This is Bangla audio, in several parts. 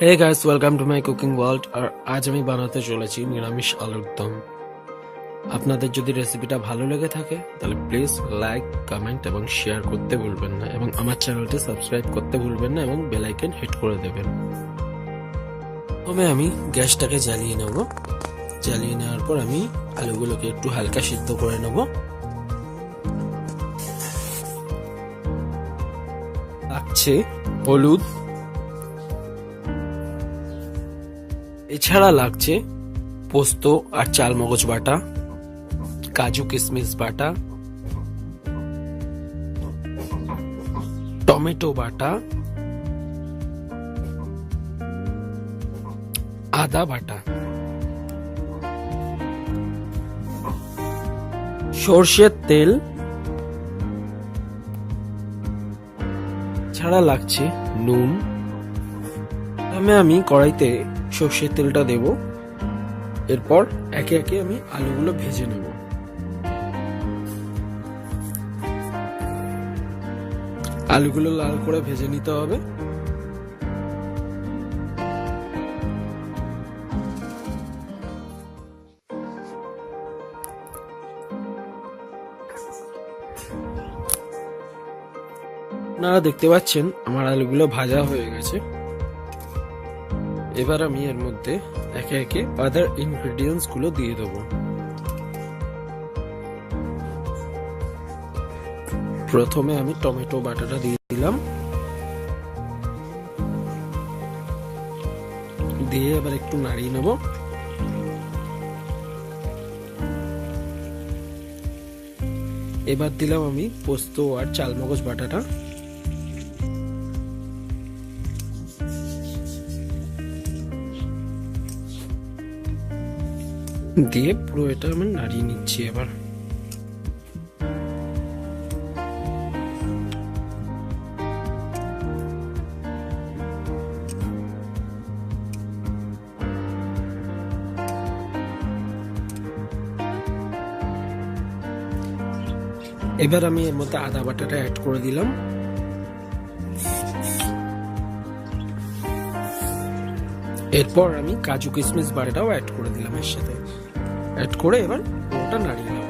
Hey guys, welcome to my cooking world. আর আজ আমি বানাতে চলেছি নিরামিষ আলুর দম। আপনাদের যদি রেসিপিটা ভালো লেগে থাকে তাহলে প্লিজ লাইক, কমেন্ট এবং শেয়ার করতে ভুলবেন না, এবং আমার চ্যানেলটি সাবস্ক্রাইব করতে ভুলবেন না এবং বেল আইকন হিট করে দেবেন। প্রথমে আমি গ্যাসটাকে জ্বালিয়ে নেব। জ্বালিয়ে নেওয়ার পর আমি আলুগুলোকে একটু হালকা সিদ্ধ করে নেব। লাগছে হলুদ, এছাড়া লাগছে পোস্ত আর চাল মগজ বাটা, কাজু কিশমিশ বাটা, টমেটো বাটা, আদা বাটা, সর্ষের তেল, ছাড়া লাগছে নুন। আমি কড়াইতে সর্ষের তেলটা দেব। এরপর একে একে আমি আলুগুলো ভেজে নেব। আলুগুলো লাল করে ভেজে নিতে হবে। আপনারা দেখতে পাচ্ছেন আমার আলুগুলো ভাজা হয়ে গেছে। এবার আমি এর মধ্যে একে একে আদার ইনগ্রেডিয়েন্টস গুলো দিয়ে দেবো। প্রথমে আমি টমেটো বাটাটা দিয়ে দিলাম, দিয়ে এবার একটু নাড়িয়ে নেব। এবার দিলাম আমি পোস্ত আর চালমগজ বাটাটা, দিয়ে পুরো এটা আমি নাড়িয়ে নিচ্ছি। এবার আমি এর মধ্যে আদা বাটাটা অ্যাড করে দিলাম। এরপর আমি কাজু কিশমিশ বাটাটাও অ্যাড করে দিলাম এর সাথে। অ্যাড করে এবার ওটা নাড়িয়ে নেব।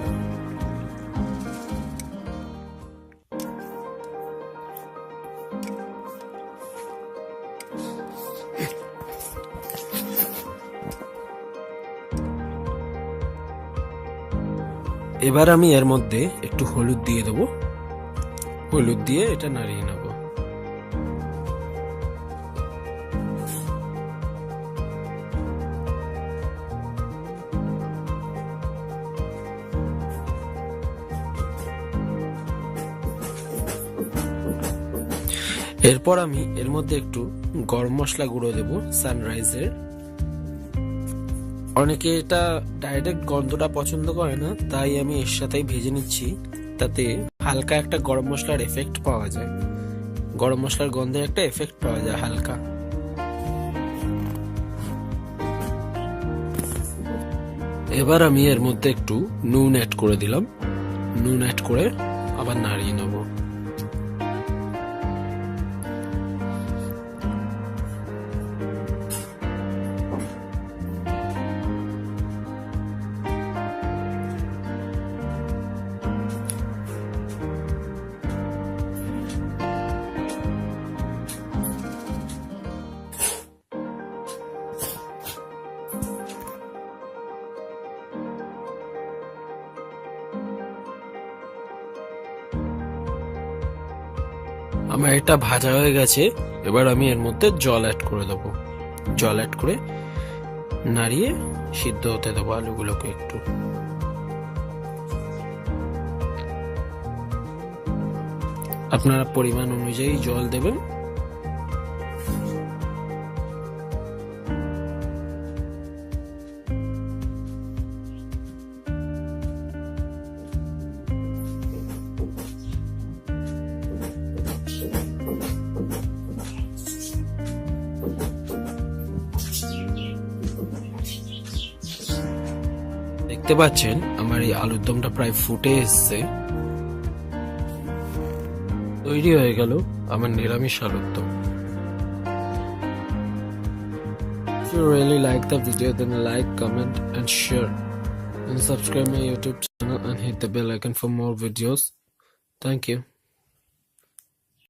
এবার আমি এর মধ্যে একটু হলুদ দিয়ে দেবো। হলুদ দিয়ে এটা নাড়িয়ে নেব। এরপর আমি এর মধ্যে একটু গরম মশলা গুঁড়ো দেব, সানরাইজের। অনেকে এটা ডাইরেক্ট গন্ধটা পছন্দ করে না, তাই আমি এর সাথেই ভেজে নিচ্ছি, তাতে হালকা একটা গরম মশলার এফেক্ট পাওয়া যায়। গরম মশলার গন্ধে একটা এফেক্ট পাওয়া যায় হালকা। এবার আমি এর মধ্যে একটু নুন অ্যাড করে দিলাম। নুন অ্যাড করে আবার নাড়িয়ে নেব। আমার এটা ভাজা হয়ে গেছে। এবার আমি এর মধ্যে জল অ্যাড করে দেবো। জল অ্যাড করে নাড়িয়ে সিদ্ধ হতে দেবো আলুগুলোকে একটু। আপনারা পরিমাণ অনুযায়ী জল দেবেন। দেখতে পাচ্ছেন আমার এই আলুর দমটা প্রায় ফুটে এসছে। তৈরি হয়ে গেল আমার নিরামিষ আলুর দম। If you really like the video, then like, comment and share, and subscribe my YouTube channel and hit the bell icon for more videos. Thank you.